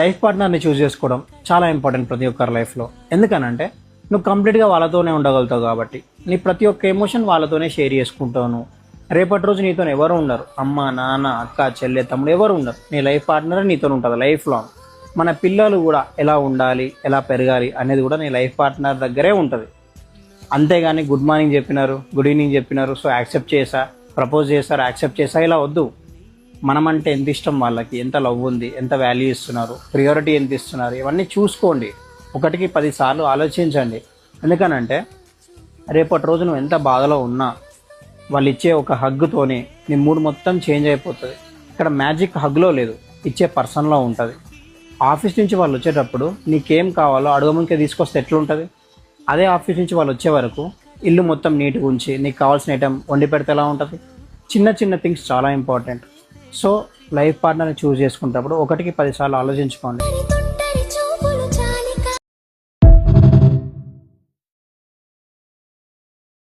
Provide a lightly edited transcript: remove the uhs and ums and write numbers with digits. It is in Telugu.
లైఫ్ పార్ట్నర్ని చూస్ చేసుకోవడం చాలా ఇంపార్టెంట్ ప్రతి ఒక్కరి లైఫ్లో. ఎందుకనంటే నువ్వు కంప్లీట్గా వాళ్ళతోనే ఉండగలుగుతావు కాబట్టి. నీ ప్రతి ఒక్క ఎమోషన్ వాళ్ళతోనే షేర్ చేసుకుంటావు నువ్వు. రేపటి రోజు నీతో ఎవరు ఉండరు, అమ్మ నాన్న అక్క చెల్లె తమ్ముడు ఎవరు ఉండరు. నీ లైఫ్ పార్ట్నర్ నీతో ఉంటుంది లైఫ్ లాంగ్. మన పిల్లలు కూడా ఎలా ఉండాలి, ఎలా పెరగాలి అనేది కూడా నీ లైఫ్ పార్ట్నర్ దగ్గరే ఉంటుంది. అంతేగాని గుడ్ మార్నింగ్ చెప్పినారు, గుడ్ ఈవినింగ్ చెప్పినారు, సో యాక్సెప్ట్ చేసా, ప్రపోజ్ చేశారు, యాక్సెప్ట్ చేసా, ఇలా వద్దు. మనమంటే ఎంత ఇష్టం వాళ్ళకి, ఎంత లవ్ ఉంది, ఎంత వాల్యూ ఇస్తున్నారు, ప్రియారిటీ ఎంత ఇస్తున్నారు, ఇవన్నీ చూసుకోండి. 1కి 10 సార్లు ఆలోచించండి. ఎందుకనంటే రేపటి రోజు నువ్వు ఎంత బాధలో ఉన్నా వాళ్ళు ఇచ్చే ఒక హగ్గుతోనే నీ మూడ్ మొత్తం చేంజ్ అయిపోతుంది. ఇక్కడ మ్యాజిక్ హగ్లో లేదు, ఇచ్చే పర్సన్లో ఉంటుంది. ఆఫీస్ నుంచి వాళ్ళు వచ్చేటప్పుడు నీకేం కావాలో అడుగుముందుకే తీసుకొస్తే ఎట్లుంటుంది? అదే ఆఫీస్ నుంచి వాళ్ళు వచ్చే వరకు ఇల్లు మొత్తం నీట్గా ఉంచి నీకు కావాల్సిన ఐటమ్ వండి పెడితే ఎలా ఉంటుంది? చిన్న చిన్న థింగ్స్ చాలా ఇంపార్టెంట్. సో లైఫ్ పార్ట్నర్ని చూస్ చేసుకునేటప్పుడు 1కి 10 సార్లు ఆలోచించుకోండి.